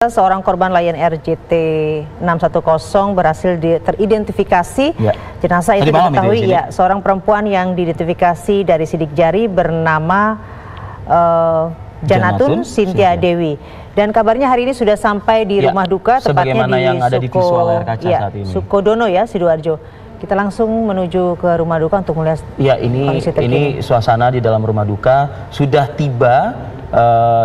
Seorang korban Lion Air JT610 berhasil teridentifikasi. Ya. Jenazah itu diketahui seorang perempuan yang diidentifikasi dari sidik jari bernama Janatun Cynthia Dewi. Dan kabarnya hari ini sudah sampai di rumah duka, tepatnya di Sukodono ya, Sidoarjo. Kita langsung menuju ke rumah duka untuk melihat ini suasana di dalam rumah duka. Sudah tiba.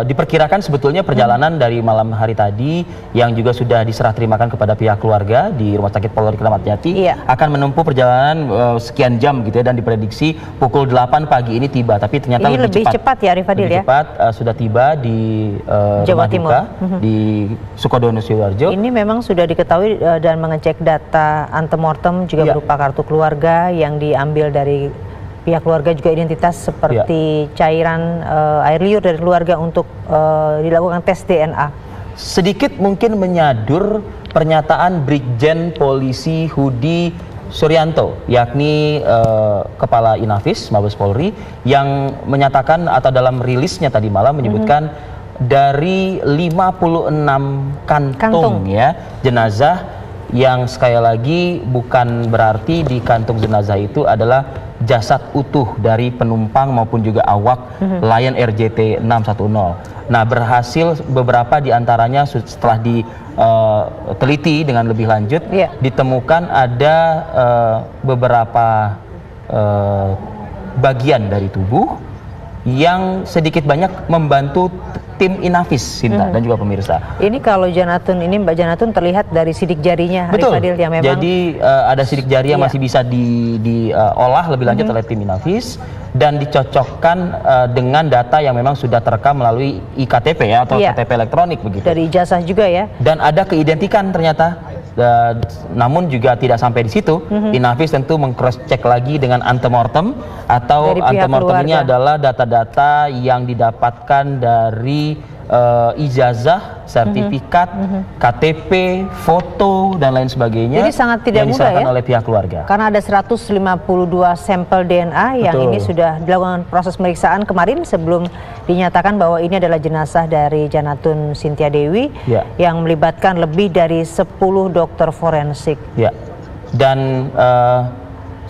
Diperkirakan sebetulnya perjalanan dari malam hari tadi yang juga sudah diserah terimakan kepada pihak keluarga di Rumah Sakit Polri Kramat Jati akan menempuh perjalanan sekian jam gitu ya, dan diprediksi pukul 8 pagi ini tiba, tapi ternyata ini lebih cepat ya Rifadil ya. Cepat sudah tiba di Jawa Timur di Sukodono Sidoarjo. Ini memang sudah diketahui dan mengecek data antemortem juga berupa kartu keluarga yang diambil dari pihak keluarga, juga identitas seperti cairan air liur dari keluarga untuk dilakukan tes DNA. Sedikit mungkin menyadur pernyataan Brigjen Polisi Hudi Suryanto, yakni Kepala Inafis Mabes Polri, yang menyatakan atau dalam rilisnya tadi malam menyebutkan dari 56 kantung ya jenazah, yang sekali lagi bukan berarti di kantung jenazah itu adalah jasad utuh dari penumpang maupun juga awak Lion Air JT610. Nah, berhasil beberapa diantaranya setelah diteliti dengan lebih lanjut, ditemukan ada beberapa bagian dari tubuh yang sedikit banyak membantu tim Inafis, Sinta dan juga pemirsa. Ini kalau Janatun ini, Mbak Janatun, terlihat dari sidik jarinya. Betul. Fadil, yang memang jadi ada sidik jari yang masih bisa diolah lebih lanjut oleh tim Inafis dan dicocokkan dengan data yang memang sudah terekam melalui iktp ya, atau KTP elektronik begitu. Dari ijazah juga ya. Dan ada keidentikan ternyata. Namun juga tidak sampai di situ. Inafis tentu meng-cross check lagi dengan antemortem, atau antemortem ini adalah data-data yang didapatkan dari ijazah, sertifikat, KTP, foto dan lain sebagainya. Jadi sangat tidak mudah ya oleh pihak keluarga. Karena ada 152 sampel DNA yang ini sudah dilakukan proses pemeriksaan kemarin sebelum dinyatakan bahwa ini adalah jenazah dari Janatun Cynthia Dewi yang melibatkan lebih dari 10 dokter forensik. Ya. Dan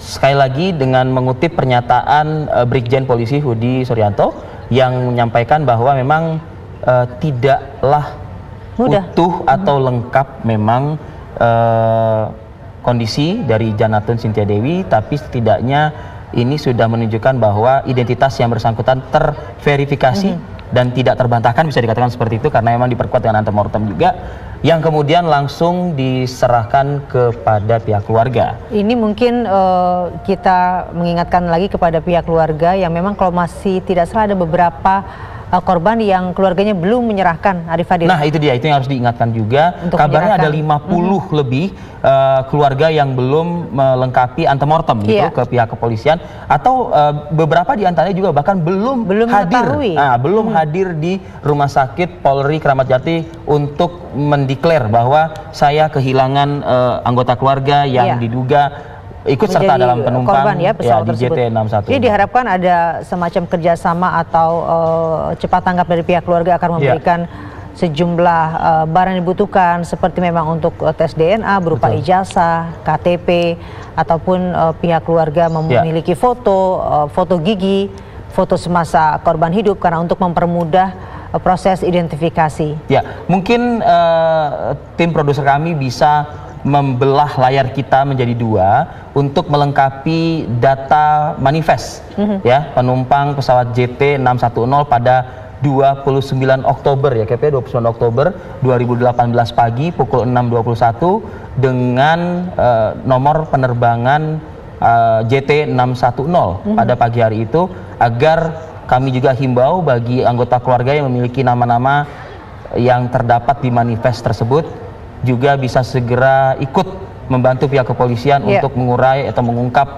sekali lagi dengan mengutip pernyataan Brigjen Polisi Hudi Suryanto yang menyampaikan bahwa memang tidaklah utuh atau lengkap memang kondisi dari Janatun Cynthia Dewi, tapi setidaknya ini sudah menunjukkan bahwa identitas yang bersangkutan terverifikasi dan tidak terbantahkan, bisa dikatakan seperti itu, karena memang diperkuat dengan antemortem juga, yang kemudian langsung diserahkan kepada pihak keluarga. Ini mungkin kita mengingatkan lagi kepada pihak keluarga yang memang kalau masih tidak salah ada beberapa korban yang keluarganya belum menyerahkan, Arif Fadil. Nah, itu dia, itu yang harus diingatkan juga. Untuk kabarnya ada 50 lebih keluarga yang belum melengkapi antemortem gitu ke pihak kepolisian, atau beberapa diantaranya juga bahkan belum hadir. Belum hadir di Rumah Sakit Polri Kramat Jati untuk mendeklar bahwa saya kehilangan anggota keluarga yang diduga ikut serta dalam penumpang di JT610. Jadi diharapkan ada semacam kerjasama atau cepat tanggap dari pihak keluarga akan memberikan sejumlah barang yang dibutuhkan, seperti memang untuk tes DNA berupa ijazah, KTP, ataupun pihak keluarga memiliki foto gigi, foto semasa korban hidup, karena untuk mempermudah proses identifikasi. Ya, mungkin tim produser kami bisa membelah layar kita menjadi dua untuk melengkapi data manifest ya penumpang pesawat JT610 pada 29 Oktober ya, KP 29 Oktober 2018 pagi pukul 6.21 dengan nomor penerbangan JT610 pada pagi hari itu, agar kami juga himbau bagi anggota keluarga yang memiliki nama-nama yang terdapat di manifest tersebut juga bisa segera ikut membantu pihak kepolisian untuk mengurai atau mengungkap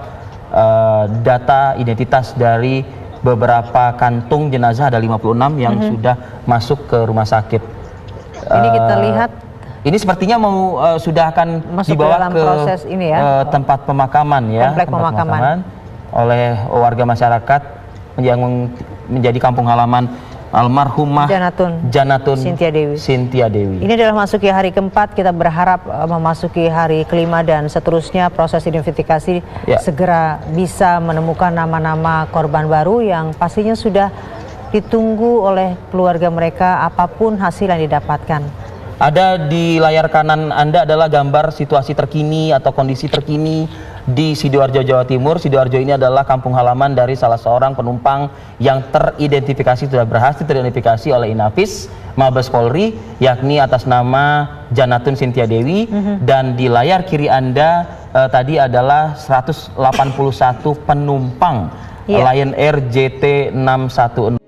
data identitas dari beberapa kantung jenazah, ada 56 yang sudah masuk ke rumah sakit. Ini kita lihat, ini sepertinya mau sudah akan masuk dibawa ke proses ini ya, tempat pemakaman ya, komplek pemakaman oleh warga masyarakat yang menjadi kampung halaman almarhumah Janatun Cynthia Dewi. Ini adalah memasuki hari keempat, kita berharap memasuki hari kelima dan seterusnya proses identifikasi segera bisa menemukan nama-nama korban baru yang pastinya sudah ditunggu oleh keluarga mereka apapun hasil yang didapatkan. Ada di layar kanan Anda adalah gambar situasi terkini atau kondisi terkini di Sidoarjo, Jawa Timur. Sidoarjo ini adalah kampung halaman dari salah seorang penumpang yang sudah berhasil teridentifikasi oleh Inafis Mabes Polri, yakni atas nama Janatun Cynthia Dewi. Dan di layar kiri Anda tadi adalah 181 penumpang Lion Air JT 610